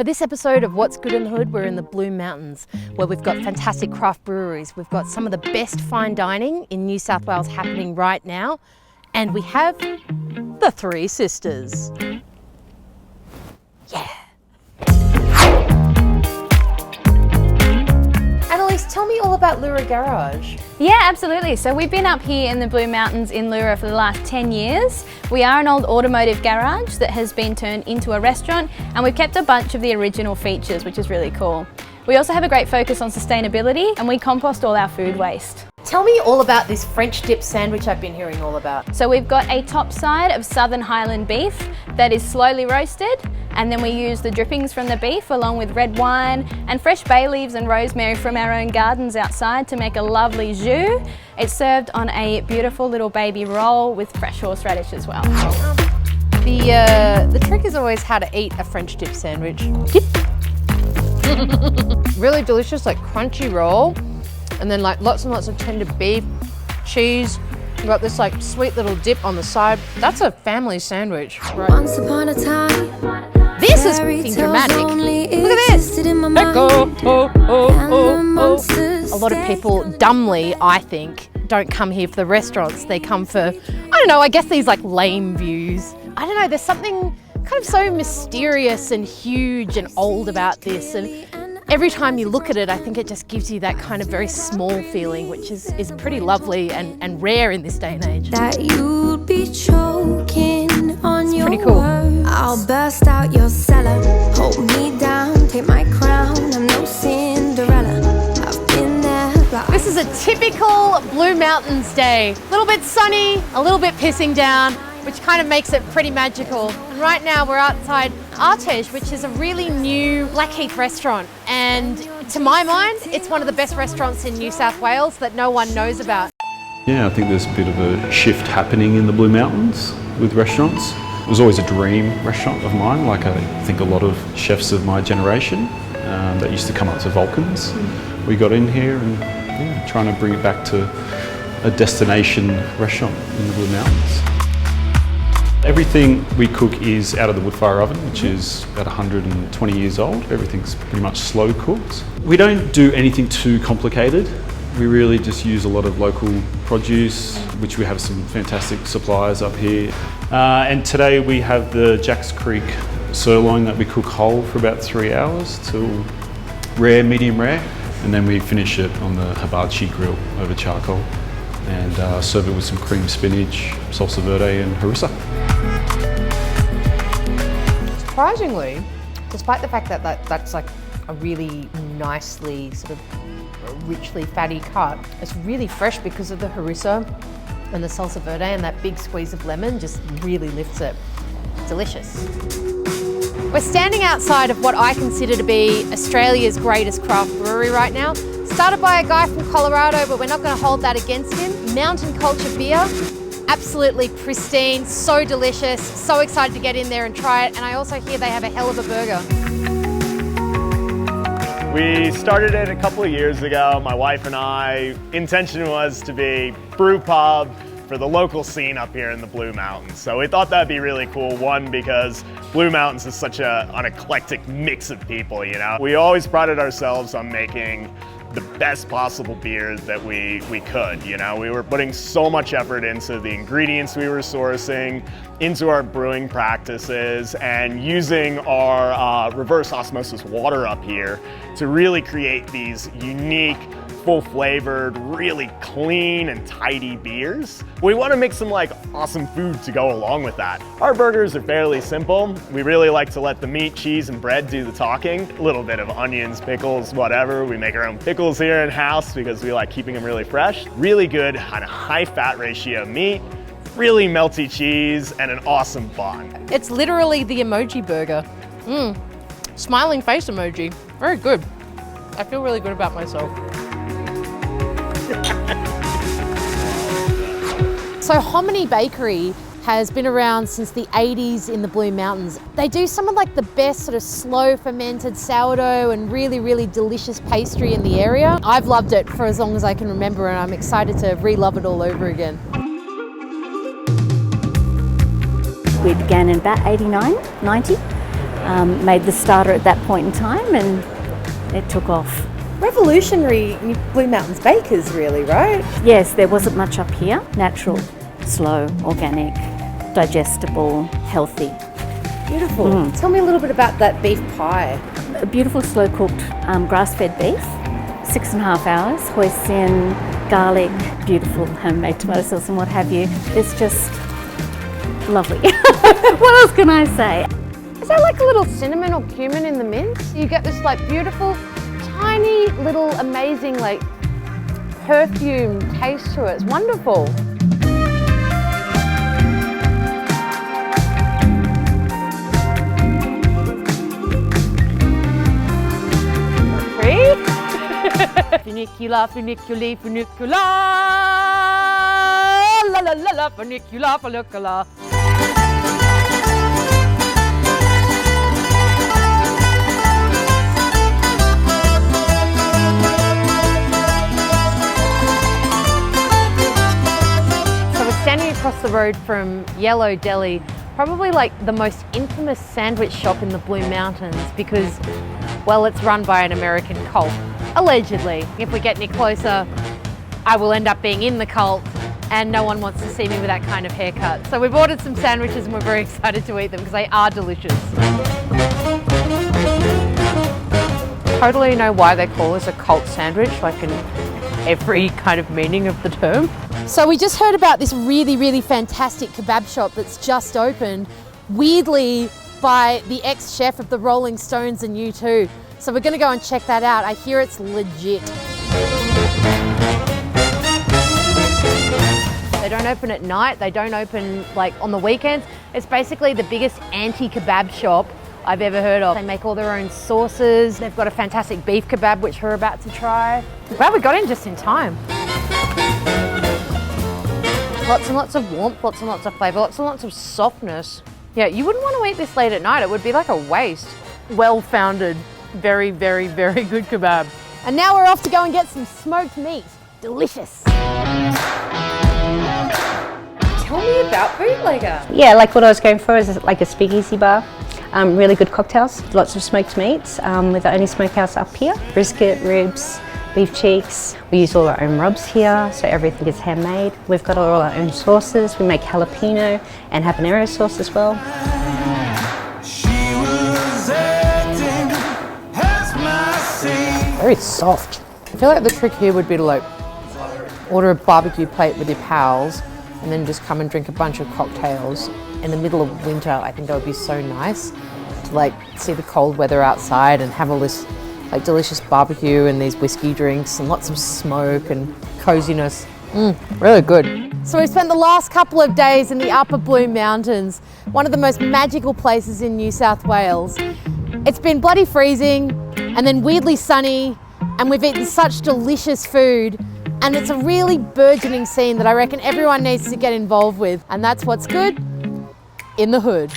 For this episode of What's Good in the Hood, we're in the Blue Mountains, where we've got fantastic craft breweries. We've got some of the best fine dining in New South Wales happening right now. And we have the Three Sisters. Yeah. Annalise, tell me all about Lura Garage. Yeah, absolutely. So we've been up here in the Blue Mountains in Lura for the last 10 years. We are an old automotive garage that has been turned into a restaurant, and we've kept a bunch of the original features, which is really cool. We also have a great focus on sustainability, and we compost all our food waste. Tell me all about this French dip sandwich I've been hearing all about. So we've got a top side of Southern Highland beef that is slowly roasted, and then we use the drippings from the beef along with red wine and fresh bay leaves and rosemary from our own gardens outside to make a lovely jus. It's served on a beautiful little baby roll with fresh horseradish as well. The trick is always how to eat a French dip sandwich. Dip. Really delicious, like crunchy roll, and then like lots and lots of tender beef, cheese. You've got this like sweet little dip on the side. That's a family sandwich. Right. Once upon a time, this is fucking dramatic. Look at this. A lot of people, dumbly, I think, don't come here for the restaurants. They come for, I don't know, I guess these like lame views. I don't know, there's something kind of so mysterious and huge and old about this. And every time you look at it, I think it just gives you that kind of very small feeling, which is pretty lovely and rare in this day and age. That you'd be choking on it's your pretty cool. words. I'll burst out your cellar, hold me down, take my crown. I'm no Cinderella. I've been there. This is a typical Blue Mountains day. A little bit sunny, a little bit pissing down, which kind of makes it pretty magical. And right now we're outside Artege, which is a really new Blackheath restaurant. And to my mind, it's one of the best restaurants in New South Wales that no one knows about. Yeah, I think there's a bit of a shift happening in the Blue Mountains with restaurants. It was always a dream restaurant of mine, like I think a lot of chefs of my generation that used to come up to Vulcans. We got in here and yeah, trying to bring it back to a destination restaurant in the Blue Mountains. Everything we cook is out of the wood fire oven, which is about 120 years old. Everything's pretty much slow cooked. We don't do anything too complicated. We really just use a lot of local produce, which we have some fantastic suppliers up here. And today we have the Jacks Creek sirloin that we cook whole for about 3 hours till rare, medium rare. And then we finish it on the hibachi grill over charcoal and serve it with some cream spinach, salsa verde and harissa. Surprisingly, despite the fact that that's like a really nicely sort of richly fatty cut, it's really fresh because of the harissa and the salsa verde, and that big squeeze of lemon just really lifts it. Delicious. We're standing outside of what I consider to be Australia's greatest craft brewery right now. Started by a guy from Colorado, but we're not going to hold that against him. Mountain Culture beer. Absolutely pristine, so delicious, so excited to get in there and try it. And I also hear they have a hell of a burger. We started it a couple of years ago, my wife and I. Intention was to be brew pub for the local scene up here in the Blue Mountains. So we thought that'd be really cool. One, because Blue Mountains is such an eclectic mix of people, you know? We always prided ourselves on making the best possible beers that we could, you know? We were putting so much effort into the ingredients we were sourcing, into our brewing practices, and using our reverse osmosis water up here to really create these unique, full-flavored, really clean and tidy beers. We want to make some like awesome food to go along with that. Our burgers are fairly simple. We really like to let the meat, cheese, and bread do the talking. A little bit of onions, pickles, whatever. We make our own pickles here in-house because we like keeping them really fresh. Really good kind of high-fat ratio meat, really melty cheese, and an awesome bun. It's literally the emoji burger. Smiling face emoji. Very good. I feel really good about myself. So Hominy Bakery has been around since the 80s in the Blue Mountains. They do some of like the best sort of slow fermented sourdough and really, really delicious pastry in the area. I've loved it for as long as I can remember, and I'm excited to re-love it all over again. We began in about 89, 90. made the starter at that point in time, and it took off. Revolutionary Blue Mountains bakers, really, right? Yes, there wasn't much up here. Natural, slow, organic, digestible, healthy. Beautiful. Tell me a little bit about that beef pie. A beautiful slow cooked grass-fed beef, 6.5 hours, hoisin, garlic, beautiful homemade tomato sauce and what have you. It's just lovely. What else can I say? Is that like a little cinnamon or cumin in the mince? You get this like beautiful, tiny little amazing like perfume taste to it. It's wonderful. Funicula, funiculi, funicula, la la la la, funicula, funicula. So we're standing across the road from Yellow Deli, probably like the most infamous sandwich shop in the Blue Mountains because, well, it's run by an American cult. Allegedly. If we get any closer, I will end up being in the cult and no one wants to see me with that kind of haircut. So we've ordered some sandwiches and we're very excited to eat them because they are delicious. Totally know why they call this a cult sandwich, like in every kind of meaning of the term. So we just heard about this really, really fantastic kebab shop that's just opened, weirdly by the ex-chef of the Rolling Stones and U2. So we're going to go and check that out. I hear it's legit. They don't open at night. They don't open like on the weekends. It's basically the biggest anti-kebab shop I've ever heard of. They make all their own sauces. They've got a fantastic beef kebab, which we're about to try. Well, we got in just in time. Lots and lots of warmth, lots and lots of flavour, lots and lots of softness. Yeah, you wouldn't want to eat this late at night. It would be like a waste. Well-founded. Very, very, very good kebab. And now we're off to go and get some smoked meat. Delicious. Tell me about Bootlegger. Yeah, like what I was going for is like a speakeasy bar. Really good cocktails, lots of smoked meats. We're the only smokehouse up here. Brisket, ribs, beef cheeks. We use all our own rubs here, so everything is handmade. We've got all our own sauces. We make jalapeno and habanero sauce as well. Very soft. I feel like the trick here would be to like order a barbecue plate with your pals and then just come and drink a bunch of cocktails. In the middle of winter, I think that would be so nice to like see the cold weather outside and have all this like delicious barbecue and these whiskey drinks and lots of smoke and coziness. Really good. So we've spent the last couple of days in the upper Blue Mountains, one of the most magical places in New South Wales. It's been bloody freezing and then weirdly sunny, and we've eaten such delicious food, and it's a really burgeoning scene that I reckon everyone needs to get involved with, and that's what's good in the hood.